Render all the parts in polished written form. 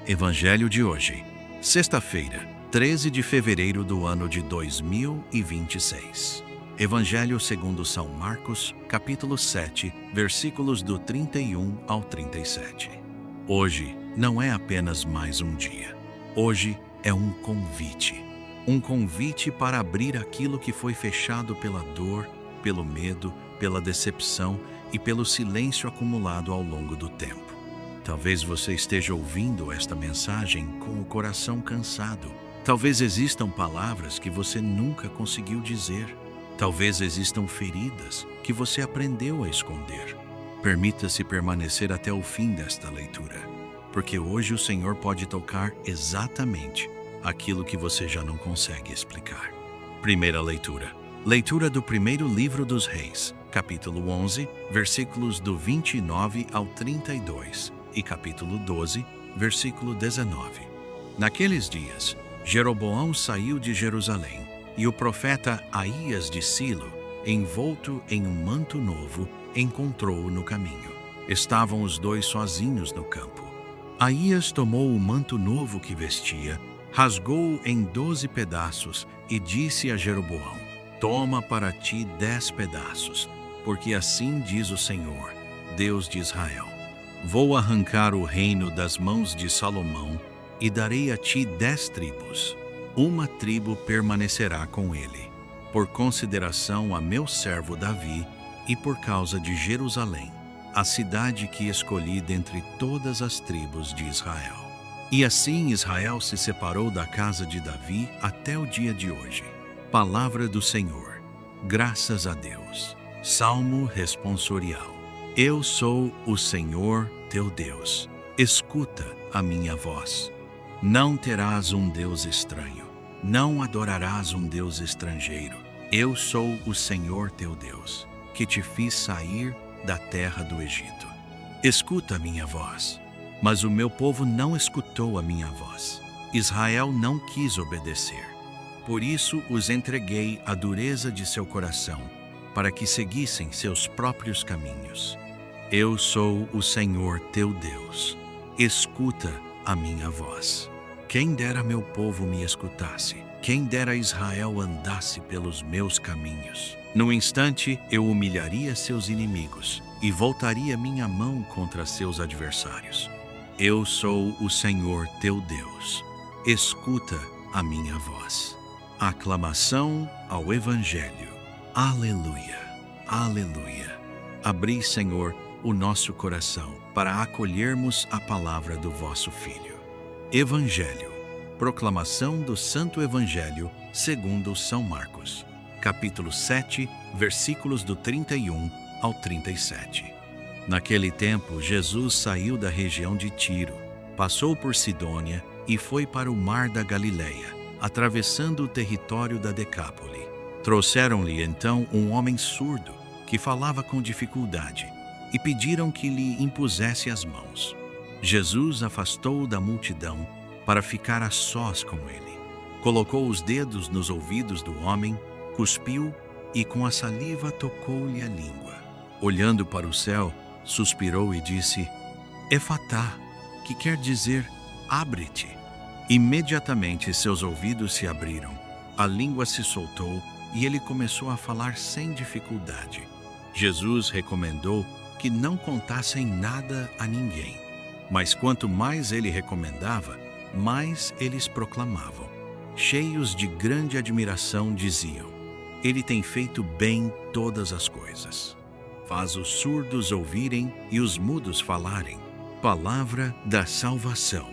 Evangelho de hoje, sexta-feira, 13 de fevereiro do ano de 2026. Evangelho segundo São Marcos, capítulo 7, versículos do 31 ao 37. Hoje não é apenas mais um dia. Hoje é um convite. Um convite para abrir aquilo que foi fechado pela dor, pelo medo, pela decepção e pelo silêncio acumulado ao longo do tempo. Talvez você esteja ouvindo esta mensagem com o coração cansado. Talvez existam palavras que você nunca conseguiu dizer. Talvez existam feridas que você aprendeu a esconder. Permita-se permanecer até o fim desta leitura, porque hoje o Senhor pode tocar exatamente aquilo que você já não consegue explicar. Primeira leitura. Leitura do primeiro livro dos Reis, capítulo 11, versículos do 29 ao 32 e capítulo 12, versículo 19. Naqueles dias, Jeroboão saiu de Jerusalém e o profeta Aías de Silo, envolto em um manto novo, encontrou-o no caminho. Estavam os dois sozinhos no campo. Aías tomou o manto novo que vestia, rasgou-o em 12 pedaços e disse a Jeroboão: Toma para ti 10 pedaços, porque assim diz o Senhor, Deus de Israel: Vou arrancar o reino das mãos de Salomão e darei a ti 10 tribos. Uma tribo permanecerá com ele, por consideração a meu servo Davi e por causa de Jerusalém, a cidade que escolhi dentre todas as tribos de Israel. E assim Israel se separou da casa de Davi até o dia de hoje. Palavra do Senhor. Graças a Deus. Salmo responsorial. Eu sou o Senhor teu Deus. Escuta a minha voz. Não terás um Deus estranho. Não adorarás um Deus estrangeiro. Eu sou o Senhor teu Deus, que te fiz sair da terra do Egito. Escuta a minha voz. Mas o meu povo não escutou a minha voz. Israel não quis obedecer. Por isso os entreguei à dureza de seu coração, para que seguissem seus próprios caminhos. Eu sou o Senhor teu Deus. Escuta a minha voz. Quem dera meu povo me escutasse. Quem dera Israel andasse pelos meus caminhos. No instante eu humilharia seus inimigos e voltaria minha mão contra seus adversários. Eu sou o Senhor teu Deus. Escuta a minha voz. Aclamação ao Evangelho. Aleluia, aleluia. Abri, Senhor, o nosso coração para acolhermos a palavra do vosso Filho. Evangelho. Proclamação do Santo Evangelho segundo São Marcos. Capítulo 7, versículos do 31 ao 37. Naquele tempo, Jesus saiu da região de Tiro, passou por Sidônia e foi para o mar da Galileia, atravessando o território da Decápole. Trouxeram-lhe então um homem surdo, que falava com dificuldade, e pediram que lhe impusesse as mãos. Jesus afastou-o da multidão para ficar a sós com ele. Colocou os dedos nos ouvidos do homem, cuspiu e com a saliva tocou-lhe a língua. Olhando para o céu, suspirou e disse: Efatá, que quer dizer abre-te. Imediatamente seus ouvidos se abriram, a língua se soltou e ele começou a falar sem dificuldade. Jesus recomendou que não contassem nada a ninguém. Mas quanto mais ele recomendava, mais eles proclamavam. Cheios de grande admiração, diziam: Ele tem feito bem todas as coisas. Faz os surdos ouvirem e os mudos falarem. Palavra da salvação.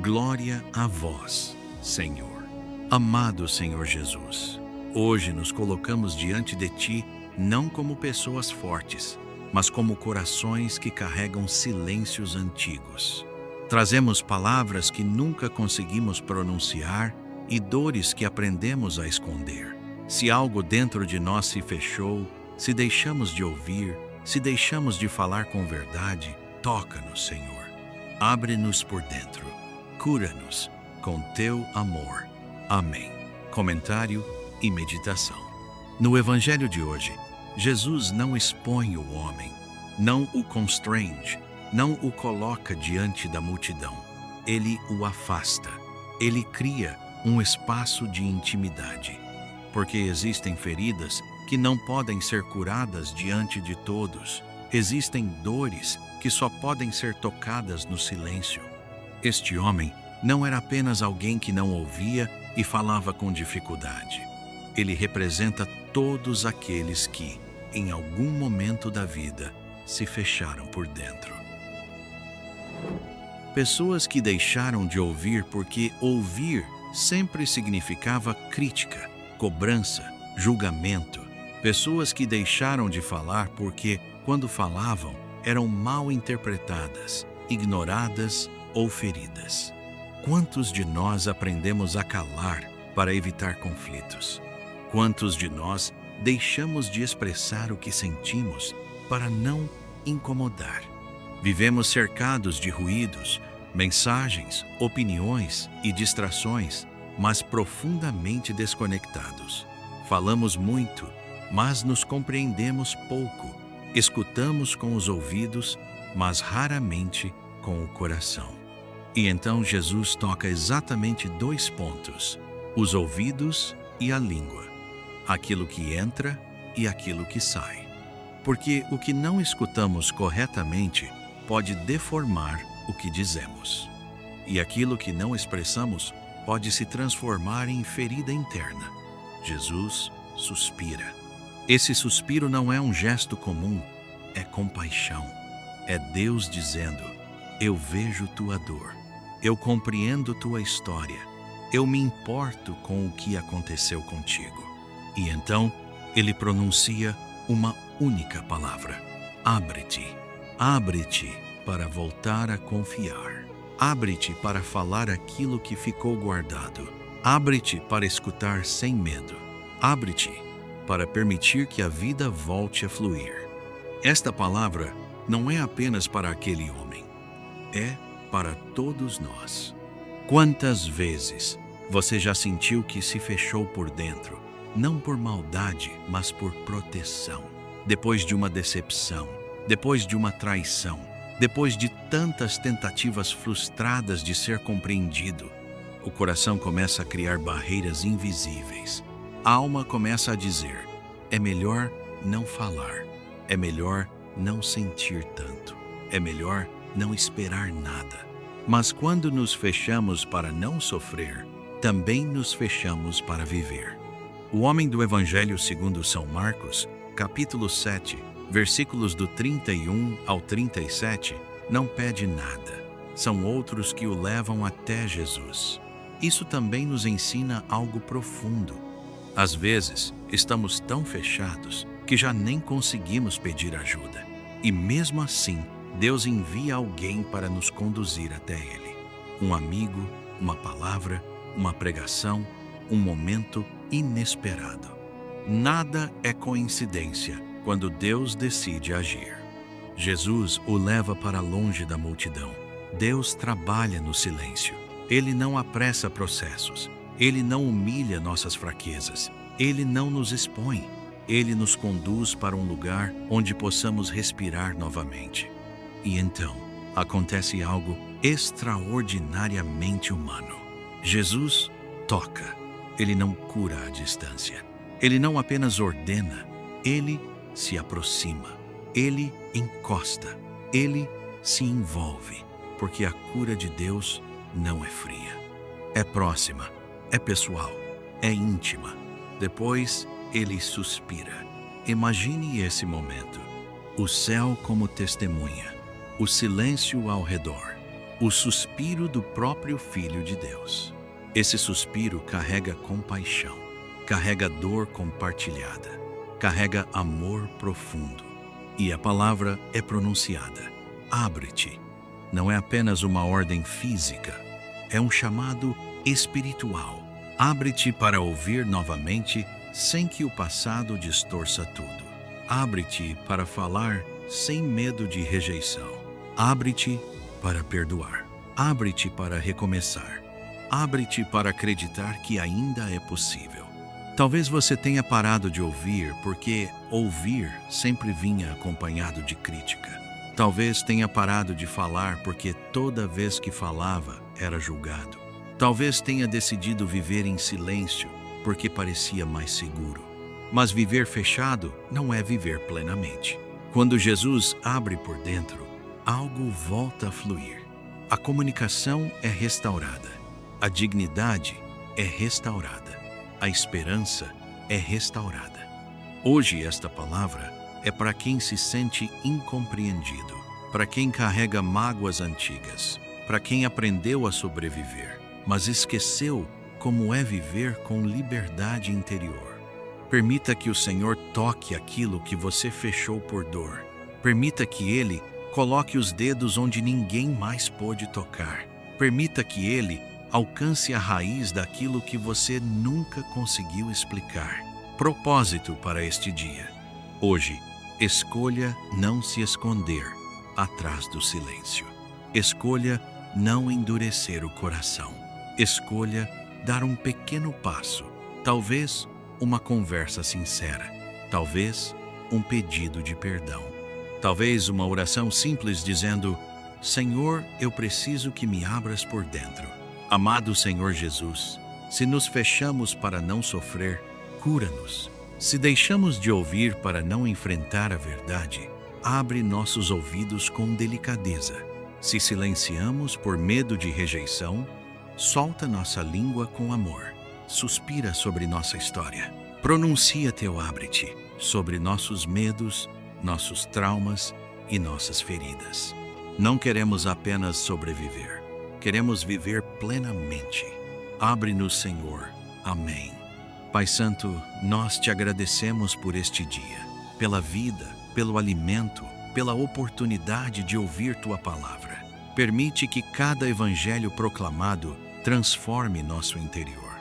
Glória a vós, Senhor. Amado Senhor Jesus, hoje nos colocamos diante de Ti não como pessoas fortes, mas como corações que carregam silêncios antigos. Trazemos palavras que nunca conseguimos pronunciar e dores que aprendemos a esconder. Se algo dentro de nós se fechou, se deixamos de ouvir, se deixamos de falar com verdade, toca-nos, Senhor. Abre-nos por dentro. Cura-nos com teu amor. Amém. Comentário e meditação. No Evangelho de hoje, Jesus não expõe o homem, não o constrange, não o coloca diante da multidão. ele o afasta. Ele cria um espaço de intimidade. Porque existem feridas que não podem ser curadas diante de todos. Existem dores que só podem ser tocadas no silêncio. Este homem não era apenas alguém que não ouvia e falava com dificuldade. Ele representa todos aqueles que, em algum momento da vida, se fecharam por dentro. Pessoas que deixaram de ouvir porque ouvir sempre significava crítica, cobrança, julgamento. Pessoas que deixaram de falar porque, quando falavam, eram mal interpretadas, ignoradas ou feridas. Quantos de nós aprendemos a calar para evitar conflitos? Quantos de nós deixamos de expressar o que sentimos para não incomodar? Vivemos cercados de ruídos, mensagens, opiniões e distrações, mas profundamente desconectados. Falamos muito, mas nos compreendemos pouco. Escutamos com os ouvidos, mas raramente com o coração. E então Jesus toca exatamente 2 pontos: os ouvidos e a língua. Aquilo que entra e aquilo que sai. Porque o que não escutamos corretamente pode deformar o que dizemos. E aquilo que não expressamos pode se transformar em ferida interna. Jesus suspira. Esse suspiro não é um gesto comum, é compaixão. É Deus dizendo: eu vejo tua dor, eu compreendo tua história, eu me importo com o que aconteceu contigo. E então, ele pronuncia uma única palavra: abre-te. Abre-te para voltar a confiar. Abre-te para falar aquilo que ficou guardado. Abre-te para escutar sem medo. Abre-te para permitir que a vida volte a fluir. Esta palavra não é apenas para aquele homem, é para todos nós. Quantas vezes você já sentiu que se fechou por dentro, não por maldade, mas por proteção? Depois de uma decepção, depois de uma traição, depois de tantas tentativas frustradas de ser compreendido, o coração começa a criar barreiras invisíveis. A alma começa a dizer: é melhor não falar, é melhor não sentir tanto, é melhor não esperar nada. Mas quando nos fechamos para não sofrer, também nos fechamos para viver. O homem do Evangelho segundo São Marcos, capítulo 7, versículos do 31 ao 37, não pede nada. São outros que o levam até Jesus. Isso também nos ensina algo profundo. Às vezes, estamos tão fechados que já nem conseguimos pedir ajuda. E mesmo assim, Deus envia alguém para nos conduzir até Ele. Um amigo, uma palavra, uma pregação, um momento inesperado. Nada é coincidência quando Deus decide agir. Jesus o leva para longe da multidão. Deus trabalha no silêncio. Ele não apressa processos. Ele não humilha nossas fraquezas. Ele não nos expõe. Ele nos conduz para um lugar onde possamos respirar novamente. E então, acontece algo extraordinariamente humano. Jesus toca. Ele não cura à distância. Ele não apenas ordena. Ele se aproxima. Ele encosta. Ele se envolve. Porque a cura de Deus não é fria. É próxima. É pessoal. É íntima. Depois, ele suspira. Imagine esse momento. O céu como testemunha. O silêncio ao redor. O suspiro do próprio Filho de Deus. Esse suspiro carrega compaixão. Carrega dor compartilhada. Carrega amor profundo. E a palavra é pronunciada. Abre-te. Não é apenas uma ordem física. É um chamado espiritual. Abre-te para ouvir novamente sem que o passado distorça tudo. Abre-te para falar sem medo de rejeição. Abre-te para perdoar. Abre-te para recomeçar. Abre-te para acreditar que ainda é possível. Talvez você tenha parado de ouvir porque ouvir sempre vinha acompanhado de crítica. Talvez tenha parado de falar porque toda vez que falava, era julgado. Talvez tenha decidido viver em silêncio porque parecia mais seguro. Mas viver fechado não é viver plenamente. Quando Jesus abre por dentro, algo volta a fluir. A comunicação é restaurada. A dignidade é restaurada. A esperança é restaurada. Hoje esta palavra é para quem se sente incompreendido, para quem carrega mágoas antigas, para quem aprendeu a sobreviver, mas esqueceu como é viver com liberdade interior. Permita que o Senhor toque aquilo que você fechou por dor. Permita que Ele coloque os dedos onde ninguém mais pôde tocar. Permita que Ele alcance a raiz daquilo que você nunca conseguiu explicar. Propósito para este dia. Hoje, escolha não se esconder atrás do silêncio. Escolha não endurecer o coração. Escolha dar um pequeno passo, talvez uma conversa sincera, talvez um pedido de perdão, talvez uma oração simples dizendo: Senhor, eu preciso que me abras por dentro. Amado Senhor Jesus, se nos fechamos para não sofrer, cura-nos. Se deixamos de ouvir para não enfrentar a verdade, abre nossos ouvidos com delicadeza. Se silenciamos por medo de rejeição, solta nossa língua com amor. Suspira sobre nossa história. Pronuncia teu abre-te sobre nossos medos, nossos traumas e nossas feridas. Não queremos apenas sobreviver. Queremos viver plenamente. Abre-nos, Senhor. Amém. Pai Santo, nós te agradecemos por este dia, pela vida, pelo alimento, pela oportunidade de ouvir tua palavra. Permite que cada evangelho proclamado transforme nosso interior.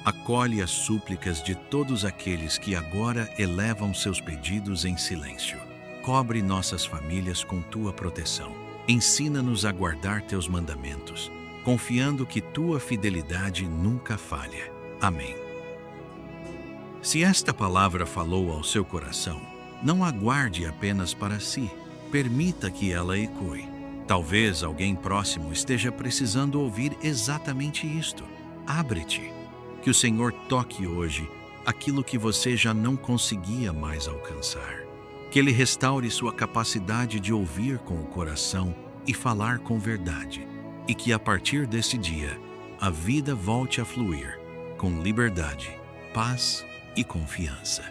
Acolhe as súplicas de todos aqueles que agora elevam seus pedidos em silêncio. Cobre nossas famílias com tua proteção. Ensina-nos a guardar teus mandamentos, confiando que tua fidelidade nunca falha. Amém. Se esta palavra falou ao seu coração, não aguarde apenas para si. Permita que ela ecoe. Talvez alguém próximo esteja precisando ouvir exatamente isto. Abre-te. Que o Senhor toque hoje aquilo que você já não conseguia mais alcançar. Que Ele restaure sua capacidade de ouvir com o coração e falar com verdade. E que a partir desse dia, a vida volte a fluir com liberdade, paz e confiança.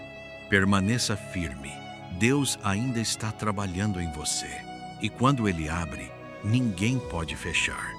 Permaneça firme. Deus ainda está trabalhando em você. E quando Ele abre, ninguém pode fechar.